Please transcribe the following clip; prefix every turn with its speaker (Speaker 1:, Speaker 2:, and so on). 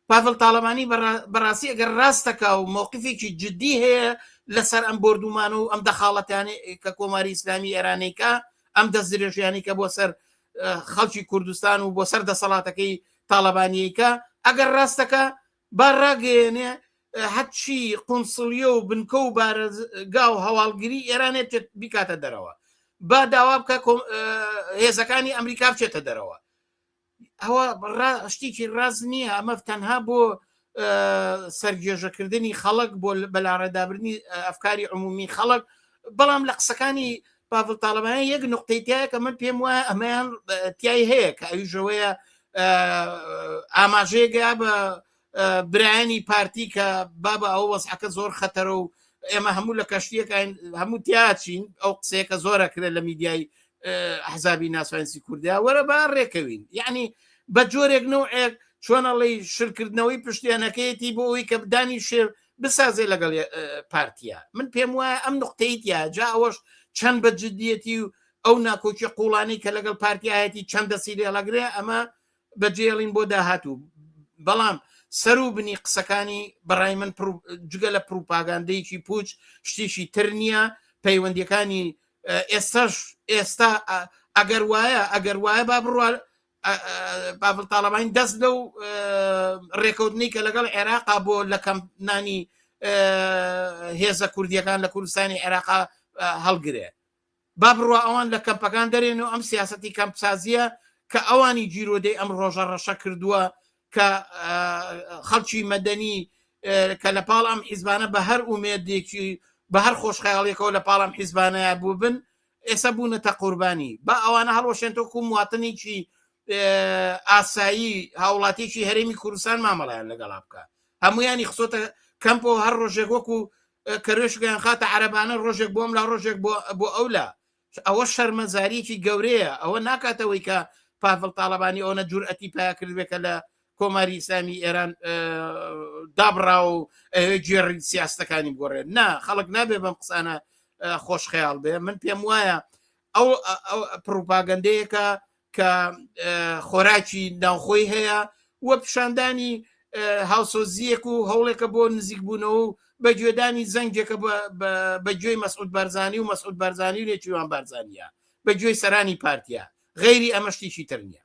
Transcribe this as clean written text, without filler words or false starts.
Speaker 1: پاڤڵ تاڵەبانی بەڕاستی ئەگەر ڕاستەکە و مووقفێکی جددی هەیە لەسەر ئەم بردومان و ئەم دەخاڵەتیانێ کە کۆماری ئیسلامی ئێرانەیەکە ئەم دەست درێژیانی کە بۆ سەر خەڵکی کوردستان و بۆ سەر دەسەڵاتەکەی تاڵەبانیەکە ئەگەر ڕاستەکە با ڕاگەیەنێ هەچی قونسڵیە و بنکە و بارەگا و هەواڵگیری ئێرانێت بیکاتە دەرەوە با داوا بکە هێزەکانی ئەمریکا بچێتە دەرەوە ئەوە شتێکی ڕاست نییە ئەمە تەنها بۆ سەرگێژەکردنی خەڵک بۆ بەلاڕێدابرنی ئەفکاری عمومی خەڵک بەڵام لە قسەکانی پاڤڵ تاڵەبانی یەک نقطەی تایە کە من پێم وایە ئەمەیان تیای هەیە کە ئەویژەوەیە ئاماژەیەگە بە برایانی پارتی کە بابە ئەو وەزعەکە زۆر خەتەرە و ئێمە هەموو لە کەشتیەکە هەموو تیاچین ئەو قسەیەکە زۆرەکرێت لە میدیای حزابی ناسوانسی کوردیا وەرە با ڕێکەوین یعنی بە جۆرێک نەوعێک چۆنەڵی شرکردنەوەی پشتیانەکەیەتی بۆ ئەوی کە بدانی شێر بسازێ لەگەڵ پارتیە من پێم وایە ئەم نقطەیتیا جا ئەوەش چەند بە جددیەتی و ئەو ناکۆکی قوڵانی کە لەگەڵ پارتیایەتی چەند دەسی لێڵەگرێ ئەمە بەجێڵین بۆ داهاتوو بەڵام سەر و بنی قسەکانی بەڕای من جگە لە پروپاگاندەیەکی پوچ شتێکی تر نییە پەیوەندیەکانی ئێستا ئەگەر وایە با بڕوە پاڤڵ تاڵەبانی دەست لەو ڕێکەوتنی کە لەگەڵ عێراقا بۆ لە کەمپانی هێزە کوردیەکان لە کوردستانی عێراقا هەڵگرێ با بڕوە ئەوان لە کەمپەکان دەرێن و ئەم سیاسەتی کەمپسازیە کە ئەوانی جیرۆدەی ئەم ڕۆژە ڕەشە کردووە کە خەڵکی مەدەنی کە لە پاڵ ئەم حیزبانە بە هەر ئومێدێکی بە هەر خۆشخەیاڵێکەوە لە پاڵ ئەم حیزبانەیە بوو بن ئێستا بوونەتە قوربانی با ئەوانە هەڵوەشێنەوە مواتنێکی ئاسایی هاوڵاتێکی هەرێمی کوردستان مامەڵیان لەگەڵا بکە هەمویانی خسۆتە کەمپەوە هەر ڕۆژێک وەکو کەرێشگەیان خاتە عەرەبانە ڕۆژێک بۆم لا ڕۆژێک بۆ ئەولا ئەوە شەرمەزاریی گەورەیە ئەوە ناکاتەوەی کە پاڤڵ تاڵەبانی ئەوە جورئەتی پیا کردوێکە لە کۆماری ئیسلامی ئێران دابڕا و گوێڕی سیاستەکانی بگۆڕێت نا خەڵک نابێ بەم قسانە خۆشخەیاڵ بێ من پێم وایە ئەو پروپاگەندەیەکە کە خۆراکی ناوخۆی هەیە وە پیشاندانی هاوسۆزیەک و هەوڵێکە بۆ نزیک بوونەوە و بە گوێدانی زەنگێکە بە گوێی مەسعود بارزانی و مەسعود بارزانی و نێچیوان بارزانیە بە گوێی سەرانی پارتیە غەیری ئەمە شتێکی تر نییە